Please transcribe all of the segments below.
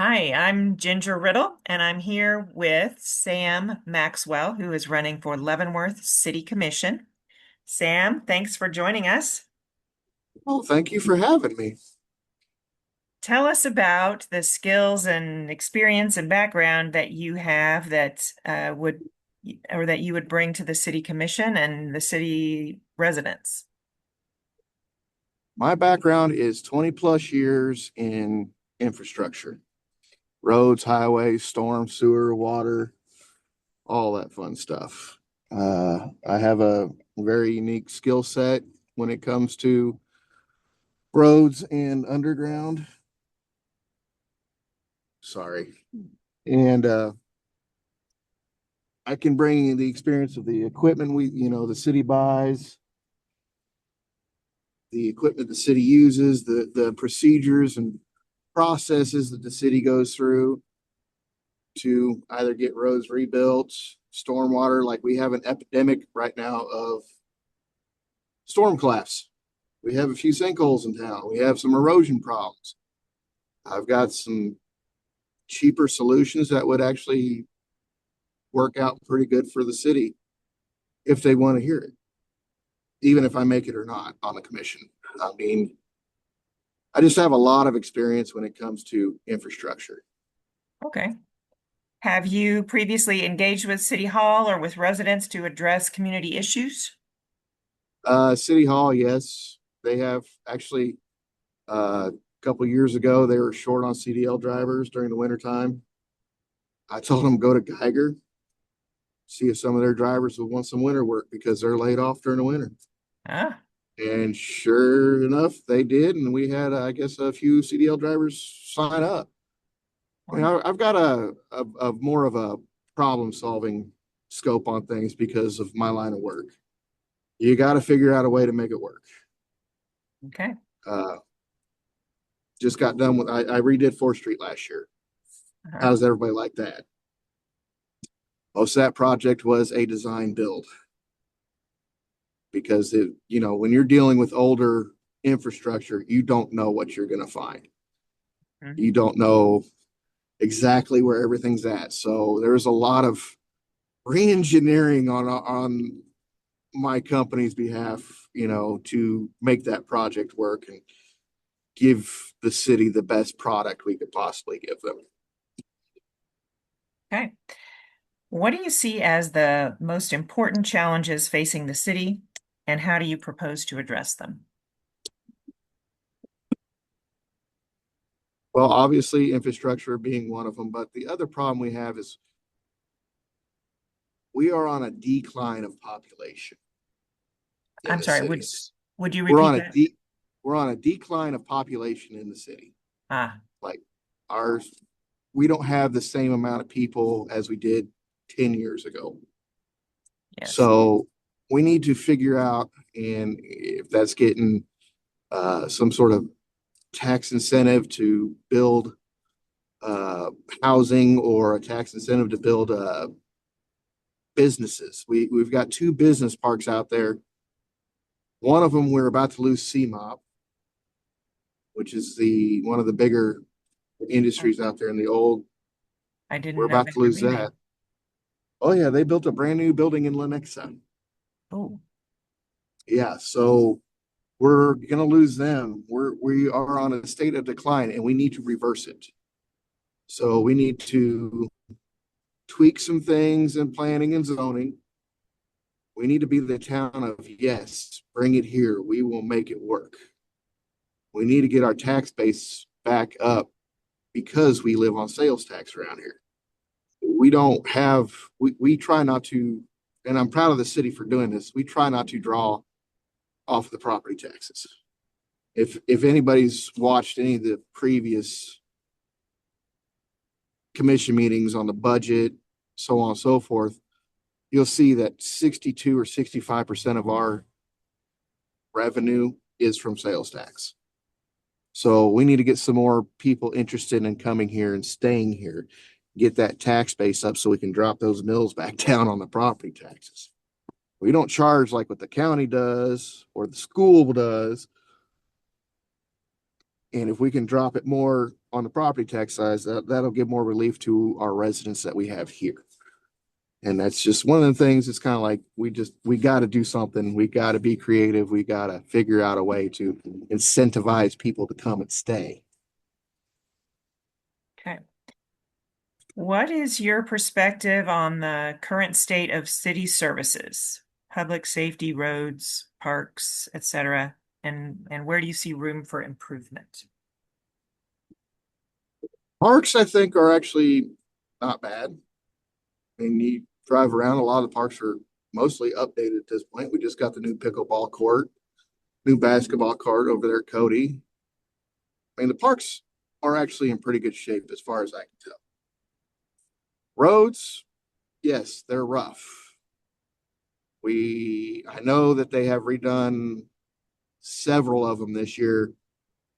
Hi, I'm Ginger Riddle, and I'm here with Sam Maxwell, who is running for Leavenworth City Commission. Sam, thanks for joining us. Well, thank you for having me. Tell us about the skills and experience and background that you have that would or that you would bring to the city commission and the city residents. My background is 20 plus years in infrastructure, roads, highways, storm, sewer, water, all that fun stuff. I have a very unique skill set when it comes to roads and underground. Sorry. And I can bring the experience of the equipment the city buys, the equipment the city uses, the procedures and processes that the city goes through to either get roads rebuilt, stormwater, like we have an epidemic right now of storm collapse. We have a few sinkholes in town. We have some erosion problems. I've got some cheaper solutions that would actually work out pretty good for the city if they want to hear it, even if I make it or not on the commission. I mean, I just have a lot of experience when it comes to infrastructure. Okay. Have you previously engaged with City Hall or with residents to address community issues? City Hall, yes, they have actually. A couple years ago, they were short on CDL drivers during the wintertime. I told them go to Geiger, see if some of their drivers will want some winter work because they're laid off during the winter. Ah, And sure enough, they did. And we had, I guess, a few CDL drivers sign up. I mean, wonderful. I've got a more of a problem solving scope on things because of my line of work. You got to figure out a way to make it work. Okay. Uh, just got done with, I redid 4th Street last year. How Uh-huh. does everybody like that? Most of that project was a design build because when you're dealing with older infrastructure, you don't know what you're going to find. Mhm. You don't know exactly where everything's at. So there's a lot of re-engineering on my company's behalf, to make that project work and give the city the best product we could possibly give them. Okay. What do you see as the most important challenges facing the city, and how do you propose to address them? Well, obviously, infrastructure being one of them, but the other problem we have is we are on a decline of population in I'm the sorry, city. would you We're repeat on a that? de- we're on a decline of population in the city. Ah, Like ours, we don't have the same amount of people as we did 10 years ago. yes. So we need to figure out, and if that's getting some sort of tax incentive to build uh, housing or a tax incentive to build businesses. We've got two business parks out there. One of them we're about to lose CMOP, which is the one of the bigger industries out there in the old. I We're didn't know about they to were lose leaving. that. Oh yeah, they built a brand new building in Lenexa. Oh, Yeah, so we're gonna lose them. We are on a state of decline and we need to reverse it. So we need to tweak some things in planning and zoning. We need to be the town of yes, bring it here. We will make it work. We need to get our tax base back up because we live on sales tax around here. We don't have, we try not to, and I'm proud of the city for doing this. We try not to draw off the property taxes. If anybody's watched any of the previous commission meetings on the budget, so on and so forth, you'll see that 62 or 65% of our revenue is from sales tax. So we need to get some more people interested in coming here and staying here, get that tax base up so we can drop those mills back down on the property taxes. We don't charge like what the county does or the school does And if we can drop it more on the property tax side, that'll give more relief to our residents that we have here. And that's just one of the things. It's kind of like we got to do something. We got to be creative. We got to figure out a way to incentivize people to come and stay. Okay. What is your perspective on the current state of city services, public safety, roads, parks, etc.? And where do you see room for improvement? Parks, I think, are actually not bad. I mean, you drive around, a lot of the parks are mostly updated at this point. We just got the new pickleball court, new basketball court over there, Cody. I mean, the parks are actually in pretty good shape as far as I can tell. Roads, yes, they're rough. I know that they have redone several of them this year,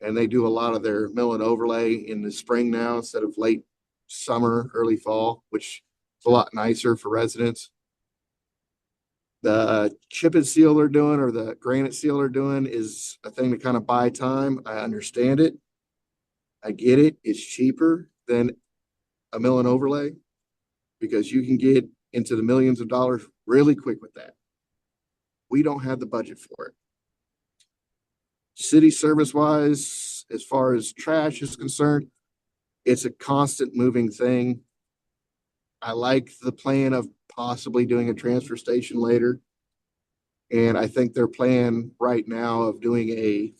and they do a lot of their mill and overlay in the spring now instead of late summer, early fall, which is a lot nicer for residents. The chip and seal they're doing or the granite seal they're doing is a thing to kind of buy time. I understand it. I get it. It's cheaper than a mill and overlay because you can get into the millions of dollars really quick with that. We don't have the budget for it. City service wise, as far as trash is concerned, it's a constant moving thing. I like the plan of possibly doing a transfer station later. And I think their plan right now of doing a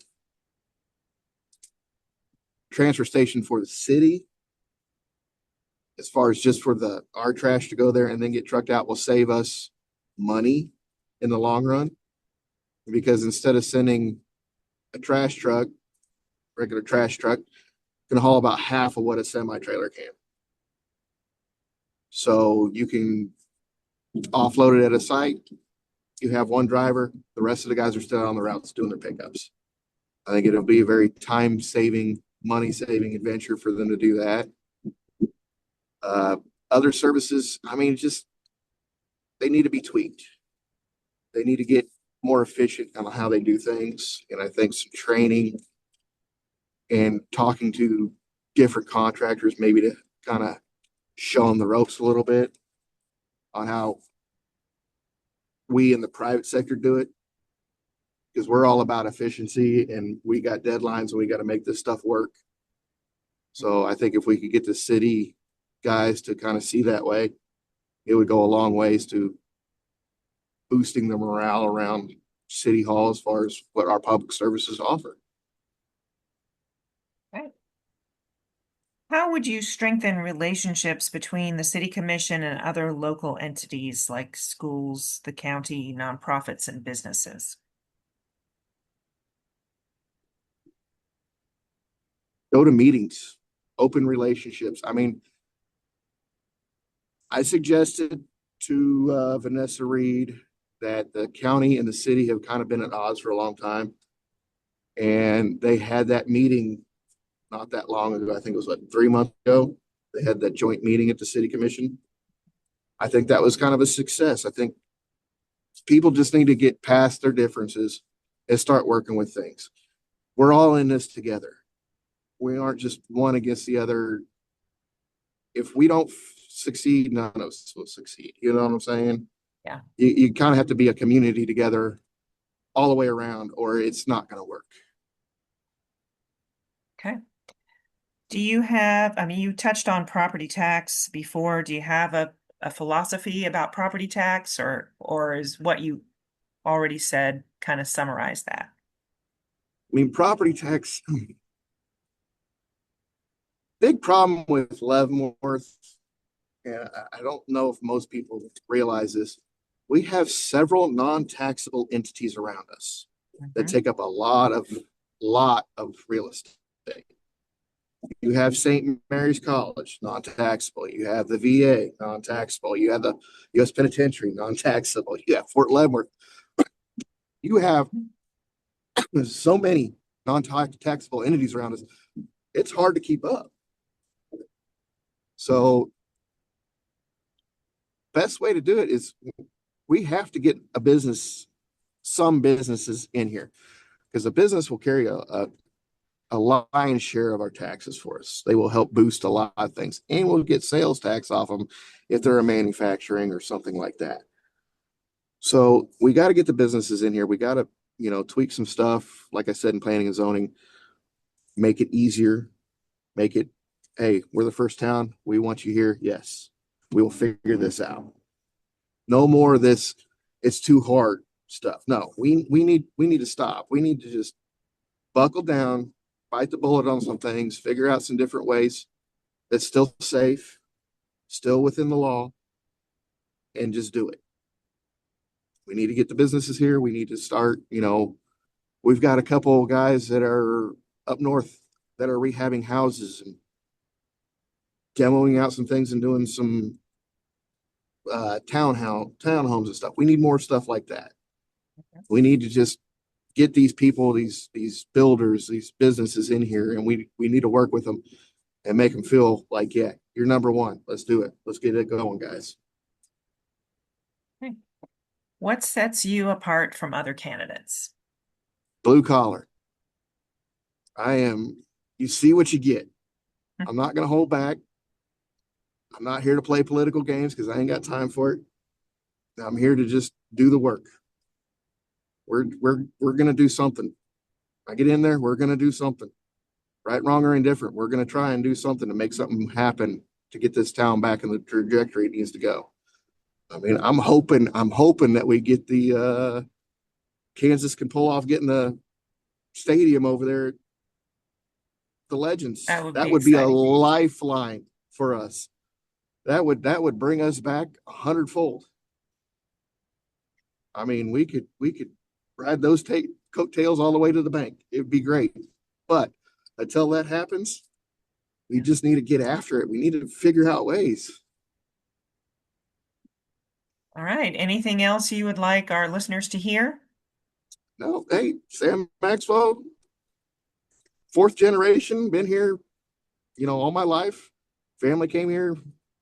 transfer station for the city, as far as just for our trash to go there and then get trucked out, will save us money in the long run. Because instead of sending a trash truck, regular trash truck, can haul about half of what a semi trailer can. So you can offload it at a site. You have one driver. The rest of the guys are still on the routes doing their pickups. I think it'll be a very time saving, money saving adventure for them to do that. Other services, I mean, just they need to be tweaked. They need to get more efficient on how they do things. And I think some training and talking to different contractors, maybe to kind of show them the ropes a little bit on how we in the private sector do it. Because we're all about efficiency and we got deadlines and we got to make this stuff work. So I think if we could get the city guys to kind of see that way, it would go a long ways to boosting the morale around City Hall as far as what our public services offer. Right. How would you strengthen relationships between the city commission and other local entities like schools, the county, nonprofits, and businesses? Go to meetings, open relationships. I mean, I suggested to Vanessa Reed that the county and the city have kind of been at odds for a long time. And they had that meeting not that long ago. I think it was 3 months ago. They had that joint meeting at the city commission. I think that was kind of a success. I think people just need to get past their differences and start working with things. We're all in this together. We aren't just one against the other. If we don't succeed, none of us will succeed. You know what I'm saying? Yeah. You kind of have to be a community together all the way around, or it's not going to work. Okay. Do you have, I mean, you touched on property tax before. Do you have a philosophy about property tax or is what you already said kind of summarize that? I mean, property tax, big problem with Leavenworth, and I don't know if most people realize this. We have several non-taxable entities around us that take up a lot of real estate. You have St. Mary's College, non-taxable. You have the VA, non-taxable. You have the U.S. Penitentiary, non-taxable. You have Fort Leavenworth. You have so many non-taxable entities around us. It's hard to keep up. So best way to do it is we have to get some businesses in here because a business will carry a lion's share of our taxes for us. They will help boost a lot of things, and we'll get sales tax off them if they're a manufacturing or something like that. So we got to get the businesses in here. We got to, tweak some stuff, like I said, in planning and zoning, make it easier, make it, hey, we're the first town. We want you here. Yes, we will figure this out. No more of this, it's too hard stuff. No, we need to stop. We need to just buckle down, bite the bullet on some things, figure out some different ways that's still safe, still within the law, and just do it. We need to get the businesses here. We need to start, we've got a couple of guys that are up north that are rehabbing houses and demoing out some things and doing some townhomes and stuff. We need more stuff like that. We need to just get these people, these builders, these businesses in here, and we need to work with them and make them feel like, yeah, you're number one. Let's do it. Let's get it going, guys. Okay. What sets you apart from other candidates? Blue collar. You see what you get. I'm not going to hold back. I'm not here to play political games because I ain't got time for it. I'm here to just do the work. We're going to do something. I get in there, we're going to do something. Right, wrong, or indifferent. We're going to try and do something to make something happen to get this town back in the trajectory it needs to go. I mean, I'm hoping that we get Kansas can pull off getting the stadium over there, the Legends. That would be That would be a exciting. lifeline for us. That would bring us back 100-fold. I mean, we could ride those coattails all the way to the bank. It'd be great. But until that happens, we just need to get after it. We need to figure out ways. All right. Anything else you would like our listeners to hear? No, hey, Sam Maxwell, fourth generation, been here, all my life. Family came here,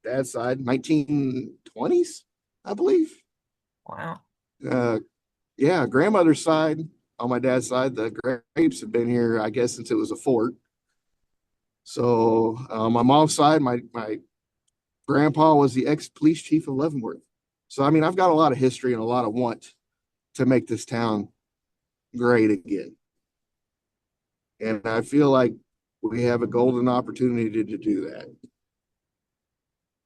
dad's side, 1920s, I believe. Wow. Uh, yeah, grandmother's side, on my dad's side, the Grapes have been here, I guess, since it was a fort. So my mom's side, my grandpa was the ex-police chief of Leavenworth. So I mean, I've got a lot of history and a lot of want to make this town great again. And I feel like we have a golden opportunity to do that.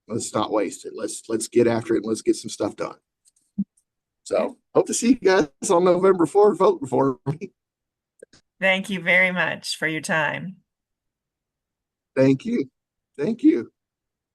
Let's not waste it. Let's get after it and let's get some stuff done. So hope to see you guys on November 4th voting for me. Thank you very much for your time. Thank you. Thank you.